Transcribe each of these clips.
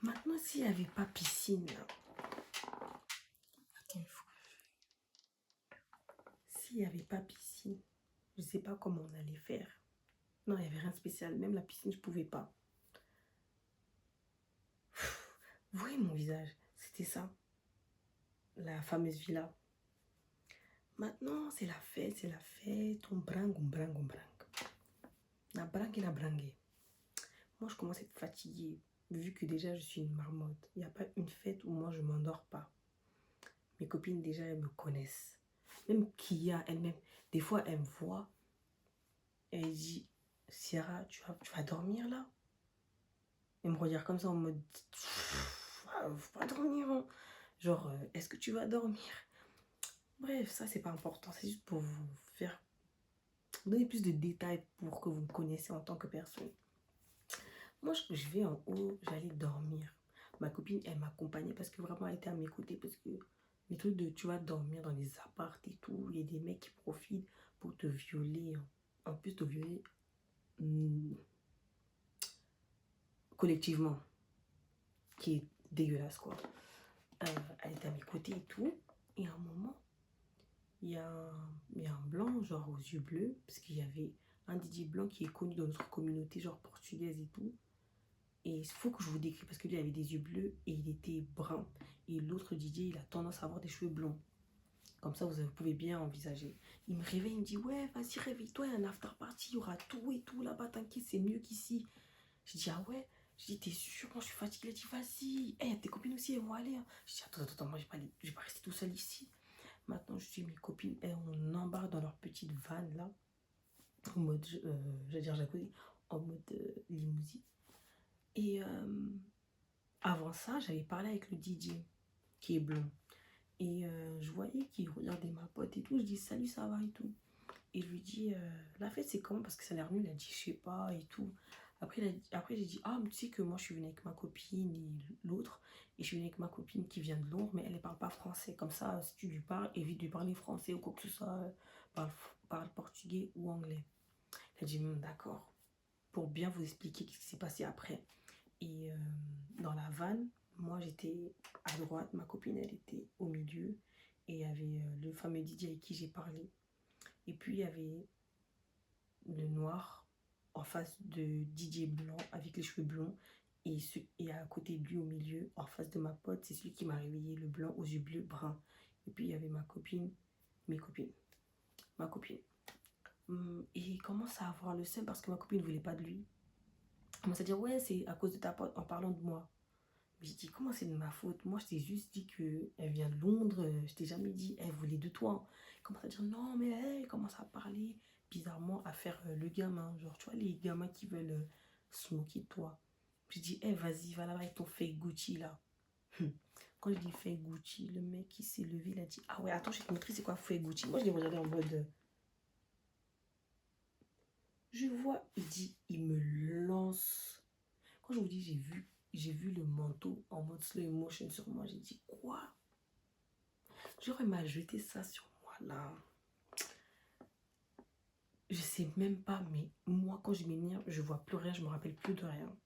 Maintenant, s'il n'y avait pas piscine, là. Attends, s'il n'y avait pas piscine, je ne sais pas comment on allait faire. Non, il n'y avait rien de spécial. Même la piscine, je ne pouvais pas. Vous voyez mon visage? C'était ça. La fameuse villa. Maintenant, c'est la fête, c'est la fête. On bringue, on bringue, on bringue. La bringue et la bringue. Moi, je commence à être fatiguée. Vu que déjà, je suis une marmotte. Il n'y a pas une fête où moi, je ne m'endors pas. Mes copines, déjà, elles me connaissent. Même Kia, elle-même, des fois, elle me voit. Et elle dit, Sierra, tu vas dormir là? Elle me regarde comme ça en mode, faut pas dormir. Hein. Genre, est-ce que tu vas dormir? Bref, ça, c'est pas important. C'est juste pour vous faire donner plus de détails pour que vous me connaissiez en tant que personne. Moi, je vais en haut, j'allais dormir. Ma copine, elle m'accompagnait parce que vraiment, elle était à mes côtés. Parce que les trucs de, tu vas dormir dans les apparts et tout, il y a des mecs qui profitent pour te violer. Hein. En plus, te violer collectivement, qui est dégueulasse, quoi. Elle était à mes côtés et tout. Et à un moment, il y a un blanc, genre aux yeux bleus, parce qu'il y avait un DJ blanc qui est connu dans notre communauté, genre portugaise et tout. Et il faut que je vous décris parce que lui avait des yeux bleus et il était brun. Et l'autre DJ, il a tendance à avoir des cheveux blonds. Comme ça, vous pouvez bien envisager. Il me réveille, il me dit, ouais, vas-y, réveille-toi, il y a un after party, il y aura tout et tout là-bas, t'inquiète, c'est mieux qu'ici. Je dis, ah ouais? Je dis, t'es sûr? Moi, je suis fatiguée. Il dit, vas-y. Hey, tes copines aussi, elles vont aller. Hein. Je dis, attends, moi, je vais pas rester tout seul ici. Maintenant, je suis mes copines, elles, on embarque dans leur petite van là, en mode, j'allais dire jacuzzi, en mode limousine. Et avant ça, j'avais parlé avec le DJ qui est blond. Et je voyais qu'il regardait ma pote et tout. Je dis salut, ça va et tout. Et je lui dis la fête c'est comment? Parce que ça a l'air nul. Il a dit je sais pas et tout. Après j'ai dit ah, mais tu sais que moi je suis venue avec ma copine et l'autre. Et je suis venue avec ma copine qui vient de Londres, mais elle ne parle pas français. Comme ça, si tu lui parles, évite de lui parler français ou quoi que ce soit. Parle portugais ou anglais. Elle a dit d'accord. Pour bien vous expliquer ce qui s'est passé après. Et dans la vanne, moi j'étais à droite, ma copine elle était au milieu et il y avait le fameux DJ avec qui j'ai parlé. Et puis il y avait le noir en face de DJ blanc avec les cheveux blonds et à côté de lui au milieu, en face de ma pote, c'est celui qui m'a réveillé, le blanc aux yeux bleus bruns. Et puis il y avait ma copine, ma copine. Et il commence à avoir le seum parce que ma copine ne voulait pas de lui. Il commence à dire ouais c'est à cause de ta pote en parlant de moi. J'ai dit, comment c'est de ma faute? Moi, je t'ai juste dit qu'elle vient de Londres. Je t'ai jamais dit, elle voulait de toi. Elle commence à dire, non, mais elle commence à parler bizarrement, à faire le gamin. Genre, tu vois, les gamins qui veulent se moquer de toi. J'ai dit, vas-y, va là-bas avec ton fake Gucci, là. Quand je dis fake Gucci, le mec, qui s'est levé, il a dit, ah ouais, attends, je vais te montrer c'est quoi fake Gucci. Moi, je l'ai regardé en mode, je vois, il me lance. Quand je vous dis, j'ai vu le manteau en mode slow motion sur moi. J'ai dit, quoi? Genre, il m'a jeté ça sur moi, là. Je sais même pas, mais moi, quand je m'énerve, je vois plus rien, je me rappelle plus de rien.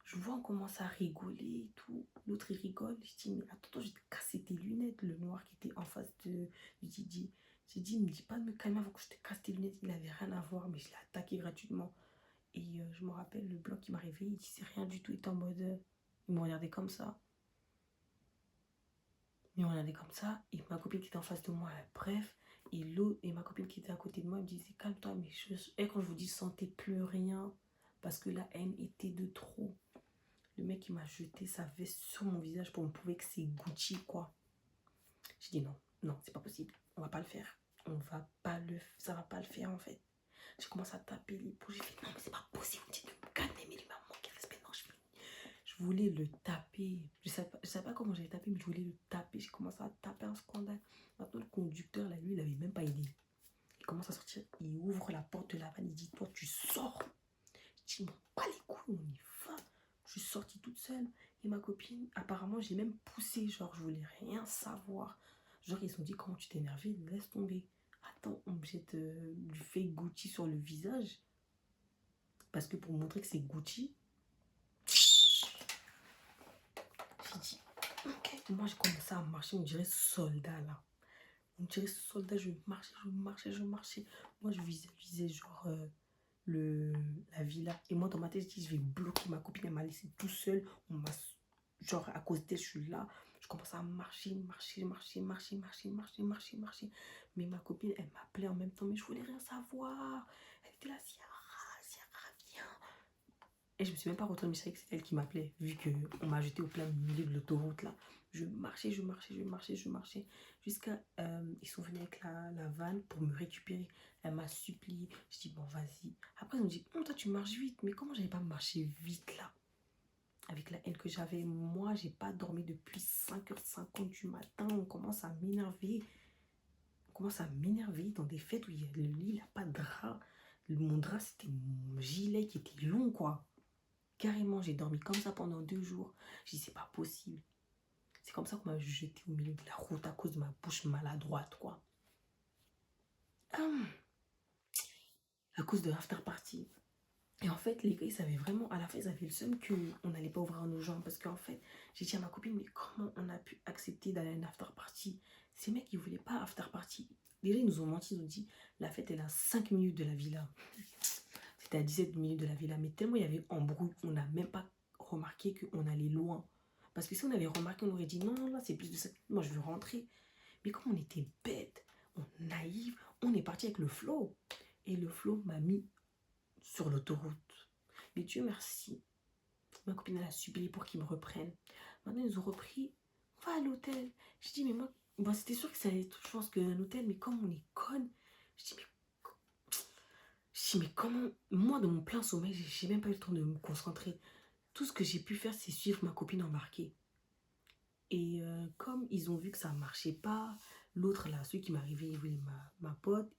Je vois, on commence à rigoler et tout. L'autre, il rigole. Je dis, mais attends, je vais te casser tes lunettes. Le noir qui était en face du DJ. J'ai dit, il me dit pas de me calmer avant que je te casse tes lunettes. Il n'avait rien à voir, mais je l'ai attaqué gratuitement. Et je me rappelle, le blanc qui m'a réveillé, il disait rien du tout. Il était en mode. Il me regardait comme ça. Il me regardait comme ça. Et ma copine qui était en face de moi, bref. Et l'autre, et ma copine qui était à côté de moi, elle me disait, calme-toi, mais et quand je vous dis, sentais plus rien. Parce que la haine était de trop. Le mec, il m'a jeté sa veste sur mon visage pour me prouver que c'est Gucci, quoi. J'ai dit non, non, c'est pas possible. On va pas le faire. Ça va pas le faire, en fait. J'ai commencé à taper les pouces. J'ai fait non, mais c'est pas possible. Vous dites de me calmer, mais il m'a manqué de respect. Non, je voulais le taper. Je savais pas comment j'allais taper, mais je voulais le taper. J'ai commencé à taper un scandale. Maintenant, le conducteur, là, lui, il avait même pas aidé. Il commence à sortir, il ouvre la porte de la vanne, il dit, toi, tu sors. Je dis, pas les couilles, on y va. Je suis sortie toute seule. Et ma copine, apparemment, j'ai même poussé, genre, je voulais rien savoir. Genre, ils ont dit, comment tu t'es énervée, laisse tomber. Attends, on me jette du fake Gucci sur le visage. Parce que pour montrer que c'est Gucci, Moi, je commençais à marcher, on dirait soldat, là. On dirait soldat, je marchais, je marchais, je marchais. Moi, je visais genre la villa. Et moi, dans ma tête, je dis, je vais bloquer ma copine. Elle m'a laissé tout seul. Genre, à cause d'elle, je suis là. Je commence à marcher, marcher, marcher, marcher, marcher, marcher, marcher, marcher. Mais ma copine, elle m'appelait en même temps, mais je voulais rien savoir. Elle était là, Ciara, viens. Et je me suis même pas retournée, mais je savais que c'était elle qui m'appelait, vu qu'on m'a jeté au plein milieu de l'autoroute, là. Je marchais, je marchais, je marchais, je marchais. Jusqu'à... ils sont venus avec la vanne pour me récupérer. Elle m'a supplié. Je dis, bon, vas-y. Après, ils m'ont dit, toi, tu marches vite. Mais comment j'allais pas marcher vite, là? Avec la haine que j'avais, moi, j'ai pas dormi depuis 5h50 du matin. On commence à m'énerver. On commence à m'énerver dans des fêtes où le lit, il n'a pas de drap. Mon drap, c'était mon gilet qui était long, quoi. Carrément, j'ai dormi comme ça pendant 2 jours. Je dis, c'est pas possible. C'est comme ça qu'on m'a jeté au milieu de la route à cause de ma bouche maladroite, quoi. À cause de l'after party. Et en fait, les gars, ils savaient vraiment, à la fin, ils avaient le seum qu'on n'allait pas ouvrir nos jambes. Parce qu'en fait, j'ai dit à ma copine, mais comment on a pu accepter d'aller à une after party? Ces mecs, ils voulaient pas after party. Déjà, ils nous ont menti, ils nous ont dit, la fête, elle est à 5 minutes de la villa. C'était à 17 minutes de la villa. Mais tellement il y avait embrouille, on n'a même pas remarqué qu'on allait loin. Parce que si on avait remarqué, on aurait dit, non, là, c'est plus de 5 minutes, moi, je veux rentrer. Mais comme on était bêtes, naïfs, on est parti avec le flow. Et le flow m'a mis sur l'autoroute. Mais Dieu merci, ma copine elle a supplié pour qu'ils me reprennent. Maintenant ils ont repris, on va à l'hôtel. Je dis mais moi, bon, c'était sûr que ça allait être, je pense qu'un hôtel, mais comme on est conne, je dis mais comment, moi dans mon plein sommeil, j'ai même pas eu le temps de me concentrer. Tout ce que j'ai pu faire, c'est suivre ma copine embarquée. Et comme ils ont vu que ça marchait pas, l'autre là, celui qui m'arrivait, il voulait ma pote.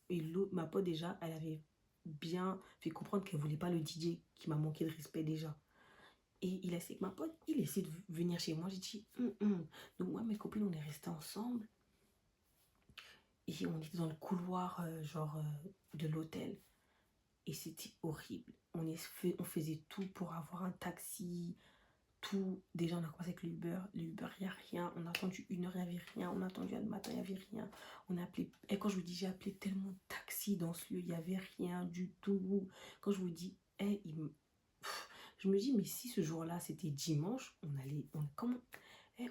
Et l'autre, ma pote déjà, elle avait bien fait comprendre qu'elle voulait pas le DJ, qui m'a manqué de respect déjà. Et il a essayé que ma pote, il essaie de venir chez moi. J'ai dit, Donc moi, mes copines, on est restés ensemble. Et on était dans le couloir, de l'hôtel. Et c'était horrible. On faisait tout pour avoir un taxi, tout. Déjà, on a commencé avec l'Uber. L'Uber, il n'y a rien. On a attendu 1 heure, il n'y avait rien. On a attendu le matin, il n'y avait rien. On a appelé. Et quand je vous dis, j'ai appelé tellement de taxis dans ce lieu, il n'y avait rien du tout. Quand je vous dis, je me dis, mais si ce jour-là, c'était dimanche, on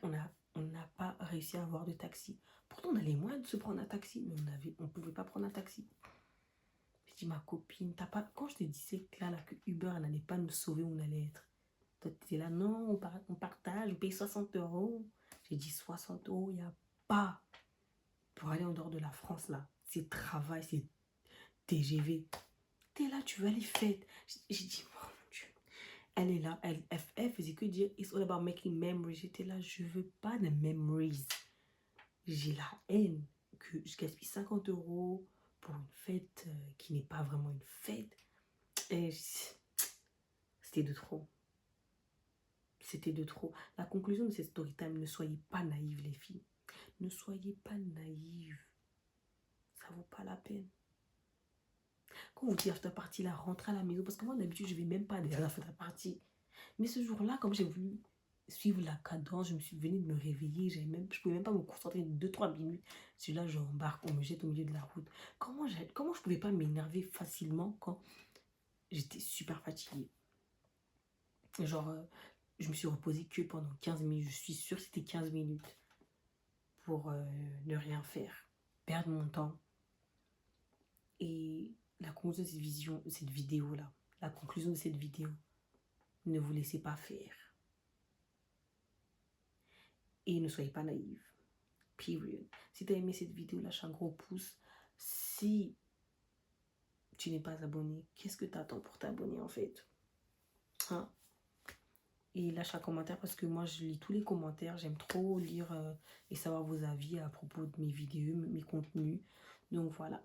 n'a pas réussi à avoir de taxi. Pourtant, on a les moyens de se prendre un taxi, mais on ne pouvait pas prendre un taxi. Je dis, ma copine, quand je te disais que Uber n'allait pas nous sauver où on allait être. Toi, tu es là, non, on partage, on paye 60 euros. J'ai dit 60 euros, il n'y a pas. Pour aller en dehors de la France, là, c'est travail, c'est TGV. Tu es là, tu veux aller fête. J'ai dit, oh mon Dieu. Elle est là, elle faisait que dire, it's all about making memories. J'étais là, je veux pas de memories. J'ai la haine que je gaspille 50 euros pour une fête qui n'est pas vraiment une fête. Et c'était de trop. C'était de trop. La conclusion de cette story time, ne soyez pas naïves les filles. Ne soyez pas naïves. Ça vaut pas la peine. Quand vous dites after party, là, rentrez à la maison. Parce que moi, d'habitude, je vais même pas à des after party. Mais ce jour-là, comme j'ai voulu suivre la cadence, je me suis venue de me réveiller. Je pouvais même pas me concentrer 2-3 minutes. Celui-là, j'embarque, on me jette au milieu de la route. Comment je pouvais pas m'énerver facilement quand j'étais super fatiguée? Je me suis reposée que pendant 15 minutes. Je suis sûre que c'était 15 minutes pour ne rien faire, perdre mon temps. Et la conclusion de cette vidéo-là, la conclusion de cette vidéo, ne vous laissez pas faire. Et ne soyez pas naïfs. Period. Si tu as aimé cette vidéo, lâche un gros pouce. Si tu n'es pas abonné, qu'est-ce que tu attends pour t'abonner en fait? Et lâche un commentaire parce que moi je lis tous les commentaires. J'aime trop lire et savoir vos avis à propos de mes vidéos, mes contenus. Donc voilà.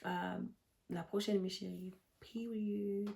La prochaine mes chéris. Period.